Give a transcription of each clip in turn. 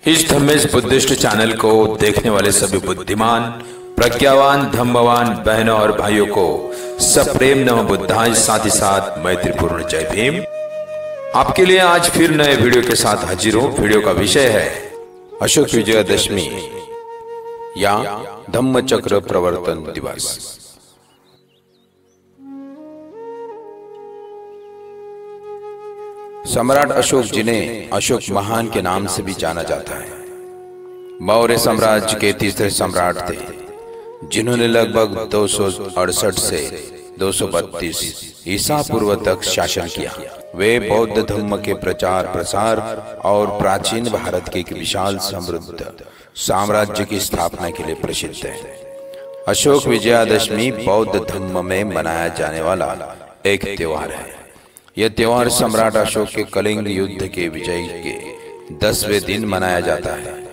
इस धम्मेश Buddhist channel को देखने वाले सभी बुद्धिमान प्रज्ञावान धम्मवान बहनों और भाइयों को सप्रेम नमः बुद्धाय, साथ ही साथ मैत्रीपूर्ण जय भीम। आपके लिए आज फिर नए वीडियो के साथ हाजिर हूं। वीडियो का विषय है अशोक विजयादशमी या धम्म चक्र प्रवर्तन दिवस। सम्राट अशोक, जिन्हें अशोक महान के नाम से भी जाना जाता है, मौर्य साम्राज्य के तीसरे सम्राट थे, जिन्होंने लगभग 268 से 232 ईसा पूर्व तक शासन किया। वे बौद्ध धर्म के प्रचार प्रसार और प्राचीन भारत के एक विशाल समृद्ध साम्राज्य की स्थापना के लिए प्रसिद्ध है। अशोक विजयादशमी बौद्ध धर्म में मनाया जाने वाला एक त्योहार है। यह त्योहार सम्राट अशोक के कलिंग युद्ध के विजय के 10वें दिन मनाया जाता है।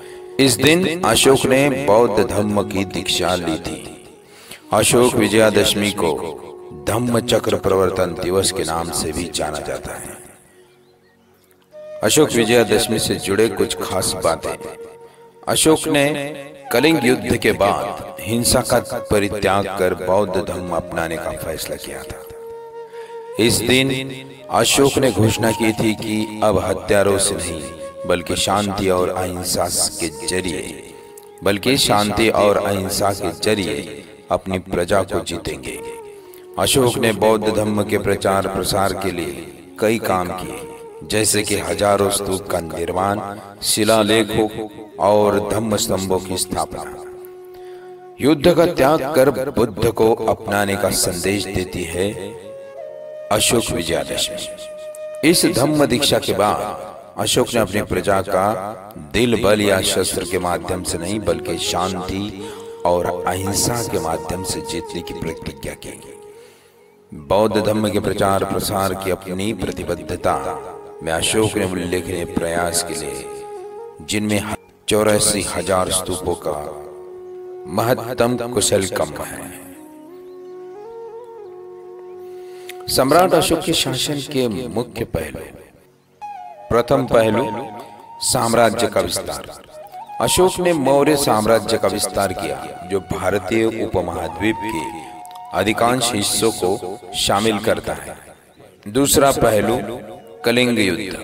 इस दिन अशोक ने बौद्ध धर्म की दीक्षा ली थी। अशोक विजयादशमी को धम्म चक्र प्रवर्तन दिवस के नाम से भी जाना जाता है। अशोक विजयादशमी से जुड़े कुछ खास बातें। अशोक ने कलिंग युद्ध के बाद हिंसा का परित्याग कर बौद्ध धर्म अपनाने का फैसला किया था। इस दिन अशोक ने घोषणा की थी कि अब हत्यारों से नहीं बल्कि शांति और अहिंसा के जरिए अपनी प्रजा को जीतेंगे। अशोक ने बौद्ध धर्म के प्रचार प्रसार के लिए कई काम किए, जैसे कि हजारों स्तूप का निर्माण, शिलालेखों और धम्म स्तंभों की स्थापना। युद्ध का त्याग कर बुद्ध को अपनाने का संदेश देती है अशोक विजयादशमी। इस धम्म दीक्षा के बाद अशोक ने अपनी प्रजा का दिल बल या शस्त्र के माध्यम से नहीं बल्कि शांति और अहिंसा के माध्यम से जीतने की प्रतिज्ञा की। बौद्ध धर्म के प्रचार प्रसार की अपनी प्रतिबद्धता में अशोक ने उल्लेखनीय प्रयास के लिए, जिनमें 84,000 स्तूपों का महत्तम कुशल कम है। सम्राट अशोक के शासन के मुख्य पहलू। प्रथम पहलू, साम्राज्य का विस्तार। अशोक ने मौर्य साम्राज्य का विस्तार किया, जो भारतीय उपमहाद्वीप के अधिकांश हिस्सों को शामिल करता है। दूसरा पहलू, कलिंग युद्ध।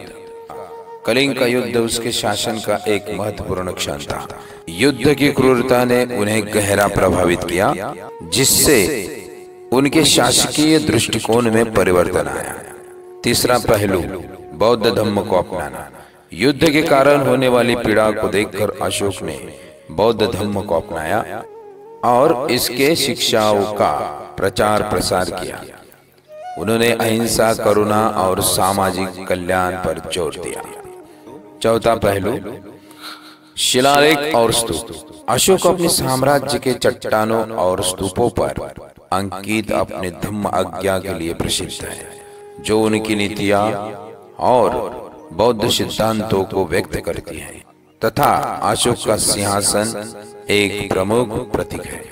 कलिंग का युद्ध उसके शासन का एक महत्वपूर्ण क्षण था। युद्ध की क्रूरता ने उन्हें गहरा प्रभावित किया, जिससे उनके शासकीय दृष्टिकोण में परिवर्तन आया। तीसरा पहलू, बौद्ध धर्म को अपनाना। युद्ध के कारण होने वाली पीड़ा को देखकर अशोक ने बौद्ध धर्म को अपनाया और इसके शिक्षाओं का प्रचार प्रसार किया। उन्होंने अहिंसा, करुणा और सामाजिक कल्याण पर जोर दिया। चौथा पहलू, शिलालेख और स्तूप। अशोक अपने साम्राज्य के चट्टानों और स्तूपों पर अंकित अपने धम्म आज्ञा के लिए प्रसिद्ध है, जो उनकी नीतियां और बौद्ध सिद्धांतों को व्यक्त करती है, तथा अशोक का सिंहासन एक प्रमुख प्रतीक है।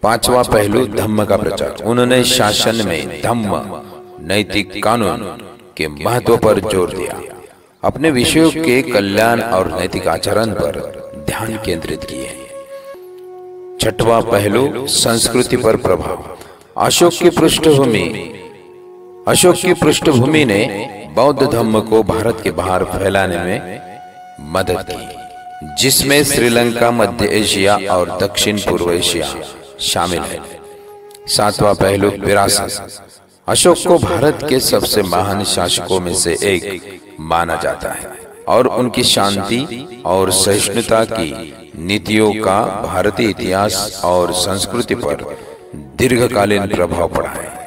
पांचवा पहलू, धम्म का प्रचार। उन्होंने शासन में धम्म, नैतिक कानून के महत्व पर जोर दिया, अपने विषयों के कल्याण और नैतिक आचरण पर ध्यान केंद्रित किए। छठवां पहलू, संस्कृति पर प्रभाव। अशोक की पृष्ठभूमि ने बौद्ध धर्म को भारत के बाहर फैलाने में मदद की, जिसमें श्रीलंका, मध्य एशिया और दक्षिण पूर्व एशिया शामिल है। सातवां पहलू, विरासत। अशोक को भारत के सबसे महान शासकों में से एक माना जाता है और उनकी शांति और सहिष्णुता की नीतियों का भारतीय इतिहास और संस्कृति पर दीर्घकालीन प्रभाव पड़ा है।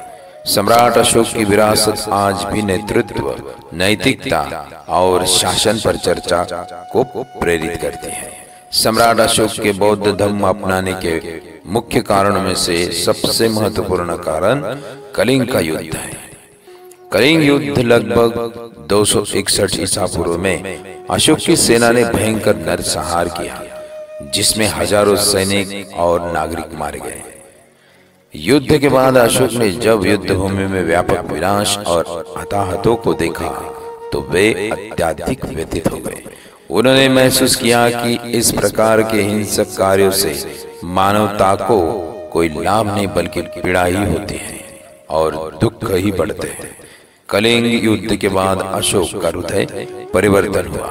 सम्राट अशोक की विरासत आज भी नेतृत्व, नैतिकता और शासन पर चर्चा को प्रेरित करती है। सम्राट अशोक के बौद्ध धर्म अपनाने के मुख्य कारणों में से सबसे महत्वपूर्ण कारण कलिंग का युद्ध है। कलिंग युद्ध लगभग 261 ईसा पूर्व में अशोक की सेना ने भयंकर नरसंहार किया, जिसमें हजारों सैनिक और नागरिक मारे गए। युद्ध के बाद अशोक ने जब युद्ध भूमि में व्यापक विनाश और हताहतों को देखा, तो वे अत्यधिक व्यथित हो गए। उन्होंने महसूस किया कि इस प्रकार के हिंसक कार्यों से मानवता को कोई लाभ नहीं बल्कि पीड़ा ही होती है और दुख ही बढ़ते हैं। कलिंग युद्ध के बाद अशोक का हृदय परिवर्तन हुआ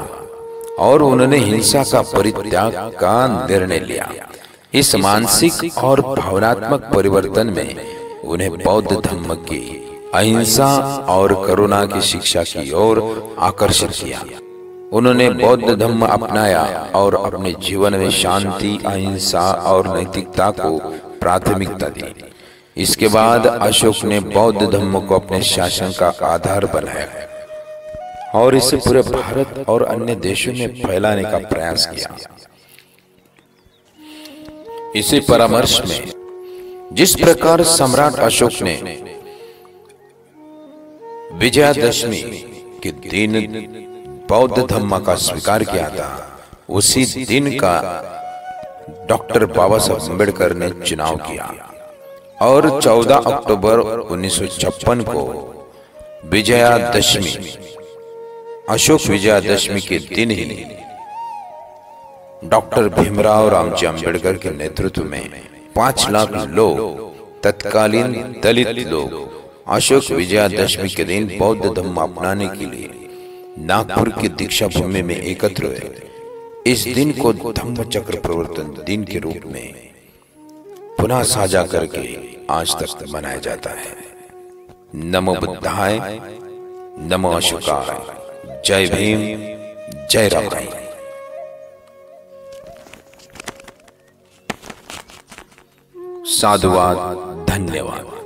और उन्होंने हिंसा का परित्याग का निर्णय लिया। इस मानसिक और भावनात्मक परिवर्तन में उन्हें बौद्ध धर्म की अहिंसा और करुणा की शिक्षा की ओर आकर्षित किया। उन्होंने बौद्ध धर्म अपनाया और अपने जीवन में शांति, अहिंसा और नैतिकता को प्राथमिकता दी। इसके बाद अशोक ने बौद्ध धर्म को अपने शासन का आधार बनाया और इसे पूरे भारत और अन्य देशों में फैलाने का प्रयास किया। इसी परामर्श में जिस प्रकार सम्राट अशोक ने विजयादशमी के दिन बौद्ध धर्म का स्वीकार किया था, उसी दिन का डॉक्टर बाबा साहब अम्बेडकर ने चुनाव किया और 14 अक्टूबर 1956 को विजयादशमी, अशोक विजयादशमी के दिन ही डॉक्टर भीमराव रामजी अम्बेडकर के नेतृत्व में 5 लाख लोग, तत्कालीन दलित लोग, अशोक विजयादशमी के दिन बौद्ध धर्म अपनाने के लिए नागपुर की दीक्षा भूमि में एकत्र हुए। इस दिन को धम्म चक्र प्रवर्तन दिन के रूप में पुनः साझा करके आज तक मनाया जाता है। नमो बुद्धाय, नमो अशोकाय, जय भीम, जय राम। साधुवाद, धन्यवाद।